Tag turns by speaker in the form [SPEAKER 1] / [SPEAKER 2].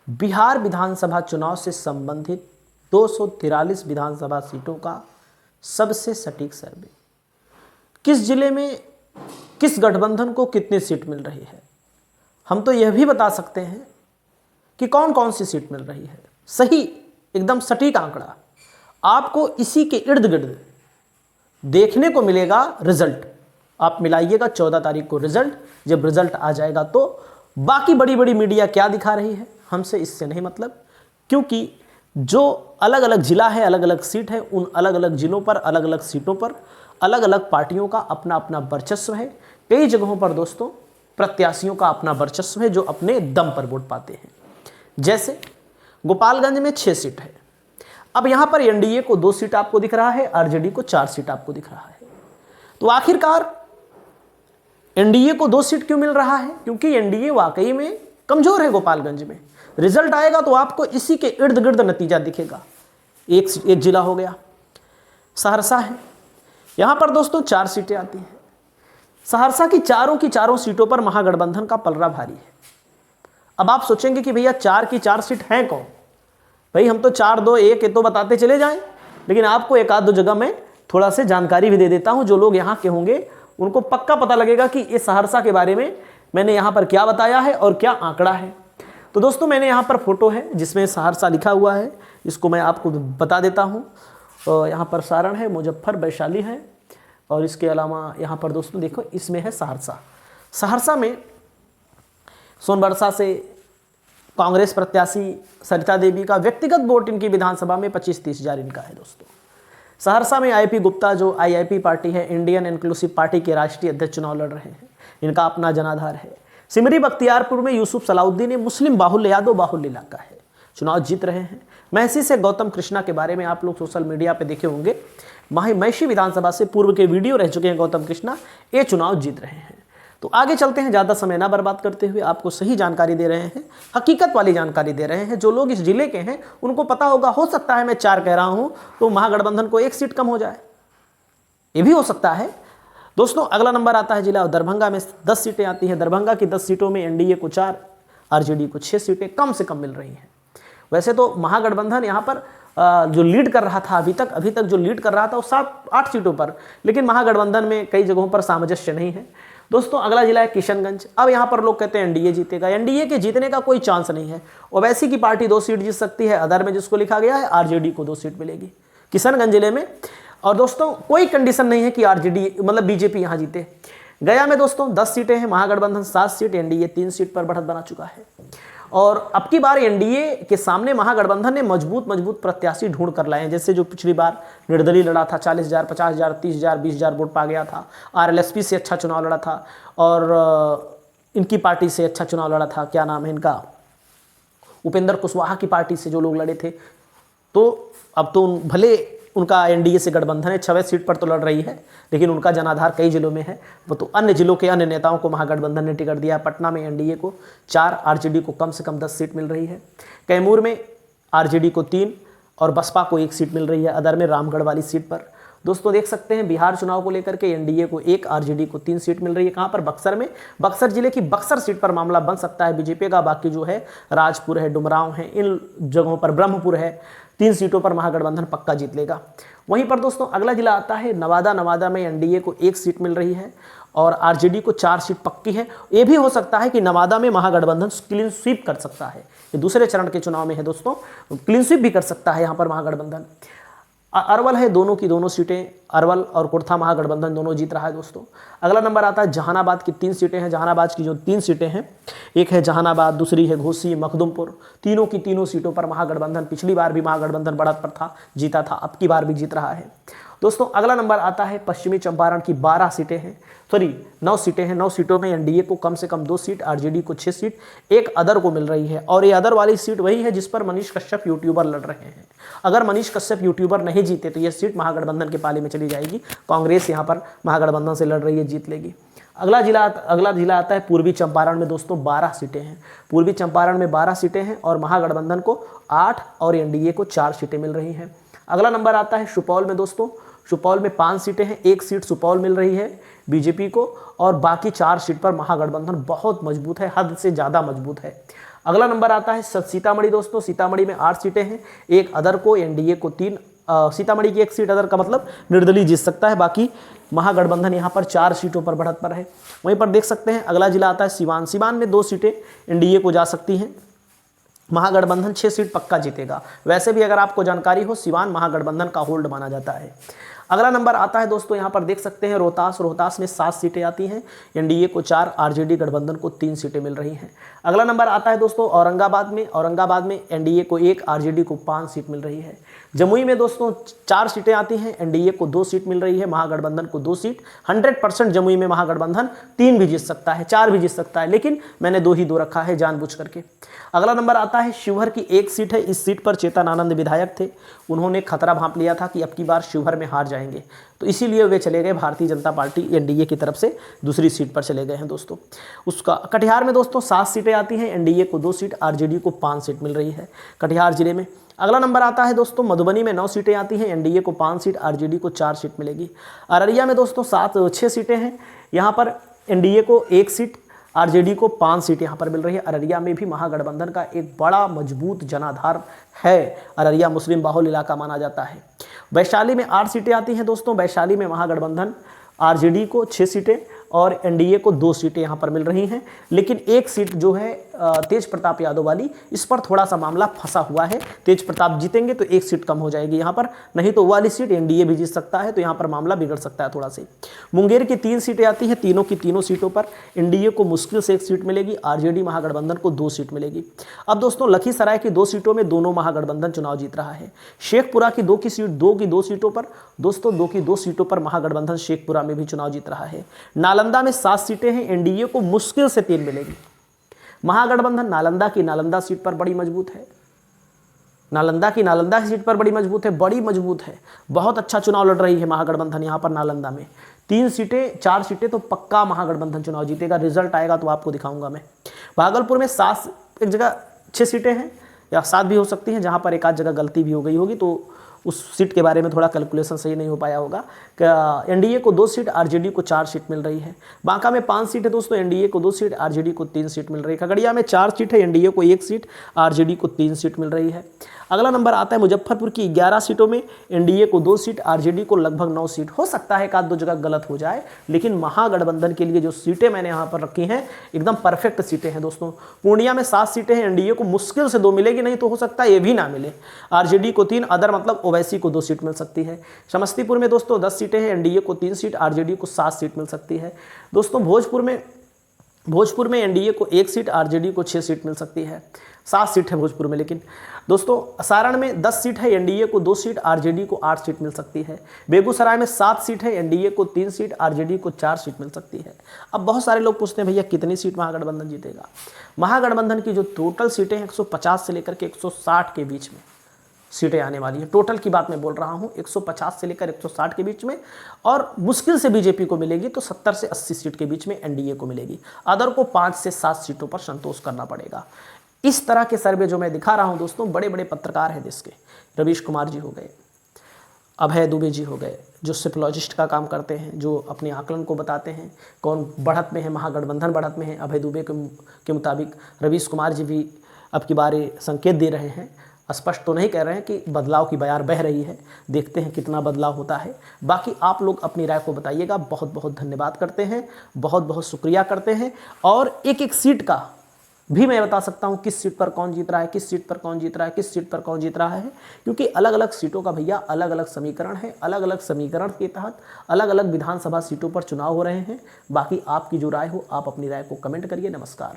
[SPEAKER 1] बिहार विधानसभा चुनाव से संबंधित 243 विधानसभा सीटों का सबसे सटीक सर्वे। किस जिले में किस गठबंधन को कितनी सीट मिल रही है। हम तो यह भी बता सकते हैं कि कौन कौन सी सीट मिल रही है। सही एकदम सटीक आंकड़ा आपको इसी के इर्द गिर्द देखने को मिलेगा। रिजल्ट आप मिलाइएगा 14 तारीख को रिजल्ट। जब रिजल्ट आ जाएगा तो बाकी बड़ी बड़ी मीडिया क्या दिखा रही है हमसे इससे नहीं मतलब, क्योंकि जो अलग अलग जिला है, अलग अलग सीट है, उन अलग अलग जिलों पर, अलग अलग सीटों पर अलग अलग पार्टियों का अपना अपना वर्चस्व है। कई जगहों पर दोस्तों प्रत्याशियों का अपना वर्चस्व है जो अपने दम पर वोट पाते हैं। जैसे गोपालगंज में 6 सीट है। अब यहां पर एनडीए को 2 सीट आपको दिख रहा है, आरजेडी को 4 सीट आपको दिख रहा है। तो आखिरकार एनडीए को 2 सीट क्यों मिल रहा है? क्योंकि एनडीए वाकई में कमजोर है। गोपालगंज में रिजल्ट आएगा तो आपको इसी के इर्द गिर्द नतीजा दिखेगा। एक जिला हो गया, सहरसा है। यहां पर दोस्तों 4 सीटें आती हैं। सहरसा की चारों सीटों पर महागठबंधन का पलड़ा भारी है। अब आप सोचेंगे कि भैया 4 की 4 सीट हैं कौन? भाई हम तो 4 2 1 ये तो बताते चले जाएं, लेकिन आपको एक आध दो जगह में थोड़ा से जानकारी भी दे देता हूं। जो लोग यहां के होंगे उनको पक्का पता लगेगा कि इस सहरसा के बारे में मैंने यहां पर क्या बताया है और क्या आंकड़ा है। तो दोस्तों मैंने यहां पर फोटो है जिसमें सहरसा लिखा हुआ है, इसको मैं आपको बता देता हूं। यहां पर सारण है, मुजफ्फर, वैशाली है और इसके अलावा यहां पर दोस्तों देखो इसमें है सहरसा। सहरसा में सोनबरसा से कांग्रेस प्रत्याशी सरिता देवी का व्यक्तिगत वोट इनकी विधानसभा में 25-30 हजार इनका है दोस्तों। सहरसा में आईपी गुप्ता जो आईआईपी पार्टी है, इंडियन इंक्लूसिव पार्टी के राष्ट्रीय अध्यक्ष चुनाव लड़ रहे हैं, इनका अपना जनाधार है। सिमरी बख्तियारपुर में यूसुफ सलाउद्दीन, मुस्लिम बाहुल्य यादव बाहुल्य इलाका है, चुनाव जीत रहे हैं। महसी से गौतम कृष्णा के बारे में आप लोग सोशल मीडिया पे देखे होंगे, महसी विधानसभा से पूर्व के वीडियो रह चुके हैं गौतम कृष्णा, ये चुनाव जीत रहे हैं। तो आगे चलते हैं, ज़्यादा समय ना बर्बाद करते हुए आपको सही जानकारी दे रहे हैं, हकीकत वाली जानकारी दे रहे हैं। जो लोग इस जिले के हैं उनको पता होगा, हो सकता है मैं 4 कह रहा हूं तो महागठबंधन को 1 सीट कम हो जाए, ये भी हो सकता है दोस्तों। अगला नंबर आता है जिला दरभंगा में 10 सीटें आती हैं। दरभंगा की 10 सीटों में एनडीए को 4, आरजेडी को 6 सीटें कम से कम मिल रही हैं। वैसे तो महागठबंधन यहाँ पर जो लीड कर रहा था अभी तक जो लीड कर रहा था वो 7-8 सीटों पर, लेकिन महागठबंधन में कई जगहों पर सामंजस्य नहीं है दोस्तों। अगला जिला है किशनगंज। अब यहाँ पर लोग कहते हैं एनडीए जीतेगा, एनडीए के जीतने का कोई चांस नहीं है। ओवैसी की पार्टी 2 सीट जीत सकती है, अदर में जिसको लिखा गया है आरजेडी को 2 सीट मिलेगी किशनगंज जिले में। और दोस्तों कोई कंडीशन नहीं है कि आरजेडी मतलब बीजेपी यहाँ जीते। गया में दोस्तों 10 सीटें हैं, महागठबंधन 7 सीट, एनडीए 3 सीट पर बढ़त बना चुका है। और अब की बार एनडीए के सामने महागठबंधन ने मजबूत प्रत्याशी ढूंढ कर लाए हैं। जैसे जो पिछली बार निर्दलीय लड़ा था, 40,000, 50,000, 30,000, 20,000 वोट पा गया था। आरएलएसपी से अच्छा चुनाव लड़ा था और इनकी पार्टी से अच्छा चुनाव लड़ा था, क्या नाम है इनका, उपेंद्र कुशवाहा की पार्टी से जो लोग लड़े थे। तो अब तो भले उनका एनडीए से गठबंधन है, 6 सीट पर तो लड़ रही है, लेकिन उनका जनाधार कई जिलों में है। वो तो अन्य जिलों के अन्य नेताओं को महागठबंधन ने टिकट दिया। पटना में एनडीए को 4, आरजेडी को कम से कम 10 सीट मिल रही है। कैमूर में आरजेडी को 3 और बसपा को 1 सीट मिल रही है, अदर में रामगढ़ वाली सीट पर। दोस्तों देख सकते हैं बिहार चुनाव को लेकर के एनडीए को 1, आरजेडी को 3 सीट मिल रही है। कहाँ पर? बक्सर में। बक्सर जिले की बक्सर सीट पर मामला बन सकता है बीजेपी का। बाकी जो है राजपुर है, डुमरांव है, इन जगहों पर, ब्रह्मपुर है, 3 सीटों पर महागठबंधन पक्का जीत लेगा। वहीं पर दोस्तों अगला जिला आता है नवादा। नवादा में एनडीए को 1 सीट मिल रही है और आरजेडी को 4 सीट पक्की है। ये भी हो सकता है कि नवादा में महागठबंधन क्लीन स्वीप कर सकता है। ये दूसरे चरण के चुनाव में है दोस्तों, क्लीन स्वीप भी कर सकता है यहाँ पर महागठबंधन। अरवल है, दोनों की दोनों सीटें, अरवल और कुर्था महागठबंधन दोनों जीत रहा है दोस्तों। अगला नंबर आता है जहानाबाद की 3 सीटें हैं। जहानाबाद की जो 3 सीटें हैं, एक है जहानाबाद, दूसरी है घोसी, मखदुमपुर। तीनों की तीनों सीटों पर महागठबंधन, पिछली बार भी महागठबंधन बढ़त पर था, जीता था, अब की बार भी जीत रहा है दोस्तों। अगला नंबर आता है पश्चिमी चंपारण की 12 सीटें हैं, 9 सीटें हैं। 9 सीटों में एनडीए को कम से कम 2 सीट, आरजेडी को 6 सीट, एक अदर को मिल रही है। और ये अदर वाली सीट वही है जिस पर मनीष कश्यप यूट्यूबर लड़ रहे हैं। अगर मनीष कश्यप यूट्यूबर नहीं जीते तो ये सीट महागठबंधन के पाले में चली जाएगी। कांग्रेस यहाँ पर महागठबंधन से लड़ रही है, जीत लेगी। अगला जिला आता है पूर्वी चंपारण में दोस्तों 12 सीटें हैं। पूर्वी चंपारण में 12 सीटें हैं और महागठबंधन को 8 और एनडीए को 4 सीटें मिल रही हैं। अगला नंबर आता है सुपौल में दोस्तों। सुपौल में 5 सीटें हैं, 1 सीट सुपौल मिल रही है बीजेपी को और बाकी 4 सीट पर महागठबंधन बहुत मजबूत है, हद से ज़्यादा मजबूत है। अगला नंबर आता है सीतामढ़ी दोस्तों, सीतामढ़ी में 8 सीटें हैं, एक अदर को, एनडीए को 3, सीतामढ़ी की 1 सीट अदर का मतलब निर्दलीय जीत सकता है, बाकी महागठबंधन यहाँ पर 4 सीटों पर बढ़त पर है। वहीं पर देख सकते हैं अगला जिला आता है सीवान, सीवान में 2 सीटें एनडीए को जा सकती हैं, महागठबंधन 6 सीट पक्का जीतेगा। वैसे भी अगर आपको जानकारी हो, सीवान महागठबंधन का होल्ड माना जाता है। अगला नंबर आता है दोस्तों, यहाँ पर देख सकते हैं रोहतास, रोहतास में 7 सीटें आती हैं, एनडीए को 4, आरजेडी गठबंधन को 3 सीटें मिल रही हैं। अगला नंबर आता है दोस्तों औरंगाबाद में, औरंगाबाद में एनडीए को 1, आरजेडी को 5 सीट मिल रही है। जमुई में दोस्तों 4 सीटें आती हैं, एनडीए को 2 सीट मिल रही है, महागठबंधन को 2 सीट। 100% जमुई में महागठबंधन 3 भी जीत सकता है, 4 भी जीत सकता है, लेकिन मैंने 2 ही 2 रखा है जानबूझ करके। अगला नंबर आता है शिवहर की 1 सीट है, इस सीट पर चेतन आनंद विधायक थे, उन्होंने खतरा भांप लिया था कि अब की बार शिवहर में हार जाएंगे, तो इसीलिए वे चले गए भारतीय जनता पार्टी एनडीए की तरफ से दूसरी सीट पर चले गए हैं दोस्तों। उसका कटिहार में दोस्तों 7 सीटें आती हैं, एनडीए को 2 सीट, आरजेडी को 5 सीट मिल रही है कटिहार जिले में। अगला नंबर आता है दोस्तों मधुबनी में 9 सीटें आती हैं, एनडीए को 5 सीट, आरजेडी को 4 सीट मिलेगी। अररिया में दोस्तों 6 सीटें हैं, यहाँ पर एनडीए को 1 सीट, आरजेडी को 5 सीट यहाँ पर मिल रही है। अररिया में भी महागठबंधन का एक बड़ा मजबूत जनाधार है, अररिया मुस्लिम बाहुल इलाका माना जाता है। वैशाली में 8 सीटें आती हैं दोस्तों, वैशाली में महागठबंधन आरजेडी को 6 सीटें और एनडीए को 2 सीटें यहाँ पर मिल रही हैं, लेकिन 1 सीट जो है तेज प्रताप यादव वाली, इस पर थोड़ा सा मामला फंसा हुआ है। तेज प्रताप जीतेंगे तो 1 सीट कम हो जाएगी यहाँ पर, नहीं तो वाली सीट एनडीए भी जीत सकता है, तो यहाँ पर मामला बिगड़ सकता है थोड़ा से। मुंगेर की 3 सीटें आती हैं, तीनों की तीनों सीटों पर एनडीए को मुश्किल से 1 सीट मिलेगी, आरजेडी महागठबंधन को 2 सीट मिलेगी। अब दोस्तों लखीसराय की 2 सीटों में दोनों महागठबंधन चुनाव जीत रहा है। शेखपुरा की 2 की 2 सीटों पर दोस्तों 2 की 2 सीटों पर महागठबंधन शेखपुरा में भी चुनाव जीत रहा है। नालंदा में 7 सीटें हैं, एनडीए को मुश्किल से 3 मिलेगी। महागठबंधन नालंदा की नालंदा सीट पर बड़ी मजबूत है, नालंदा की नालंदा सीट पर बड़ी मजबूत है, बड़ी मजबूत है, बहुत अच्छा चुनाव लड़ रही है महागठबंधन यहाँ पर नालंदा में। 3 सीटें 4 सीटें तो पक्का महागठबंधन चुनाव जीतेगा, रिजल्ट आएगा तो आपको दिखाऊंगा मैं। भागलपुर में 7 एक जगह 6 सीटें हैं या 7 भी हो सकती हैं, जहाँ पर एक आध जगह गलती भी हो गई होगी, तो उस सीट के बारे में थोड़ा कैलकुलेशन सही नहीं हो पाया होगा। एनडीए को 2 सीट, आरजेडी को 4 सीट मिल रही है। बांका में 5 सीट है दोस्तों, एनडीए को 2 सीट, आरजेडी को 3 सीट मिल रही है। खगड़िया में 4 सीट है, एनडीए को 1 सीट, आरजेडी को 3 सीट मिल रही है। अगला नंबर आता है मुजफ्फरपुर की 11 सीटों में, एनडीए को 2 सीट, आरजेडी को लगभग 9 सीट। हो सकता है एक आध 2 जगह गलत हो जाए, लेकिन महागठबंधन के लिए जो सीटें मैंने यहाँ पर रखी हैं एकदम परफेक्ट सीटें हैं दोस्तों। पूर्णिया में 7 सीटें हैं, एनडीए को मुश्किल से 2 मिलेगी, नहीं तो हो सकता है ये भी ना मिले। आरजेडी को 3, अदर मतलब ओवैसी को 2 सीट मिल सकती है। समस्तीपुर में दोस्तों 10 सीटें हैं, एनडीए को 3 सीट, आरजेडी को 7 सीट मिल सकती है। दोस्तों भोजपुर में एनडीए को 1 सीट, आरजेडी को 6 सीट मिल सकती है। 7 सीट है भोजपुर में। लेकिन दोस्तों सारण में 10 सीट है, एनडीए को 2 सीट, आरजेडी को 8 सीट मिल सकती है। बेगूसराय में 7 सीट है, एनडीए को 3 सीट, आरजेडी को 4 सीट मिल सकती है। अब बहुत सारे लोग पूछते हैं भैया कितनी सीट महागठबंधन जीतेगा। महागठबंधन की जो टोटल सीटें हैं 150 से लेकर के 160 के बीच में सीटें आने वाली है। टोटल की बात मैं बोल रहा हूँ, 150 से लेकर 160 के बीच में, और मुश्किल से बीजेपी को मिलेगी तो 70 से 80 सीट के बीच में एनडीए को मिलेगी। अदर को 5 से 7 सीटों पर संतोष करना पड़ेगा। इस तरह के सर्वे जो मैं दिखा रहा हूँ दोस्तों, बड़े बड़े पत्रकार हैं देश के, रवीश कुमार जी हो गए, अभय दुबे जी हो गए, जो सिप्लॉजिस्ट का काम करते हैं, जो अपने आकलन को बताते हैं कौन बढ़त में है, महागठबंधन बढ़त में है। अभय दुबे के मुताबिक रवीश कुमार जी भी अब की बारे संकेत दे रहे हैं, स्पष्ट तो नहीं कह रहे हैं कि बदलाव की बयार बह रही है। देखते हैं कितना बदलाव होता है। बाकी आप लोग अपनी राय को बताइएगा। बहुत बहुत धन्यवाद करते हैं, बहुत बहुत शुक्रिया करते हैं। और एक एक सीट का भी मैं बता सकता हूं किस सीट पर कौन जीत रहा है, किस सीट पर कौन जीत रहा है, किस सीट पर कौन जीत रहा है, क्योंकि अलग अलग सीटों का भैया अलग अलग समीकरण है। अलग अलग समीकरण के तहत अलग अलग विधानसभा सीटों पर चुनाव हो रहे हैं। बाकी आपकी जो राय हो आप अपनी राय को कमेंट करिए। नमस्कार।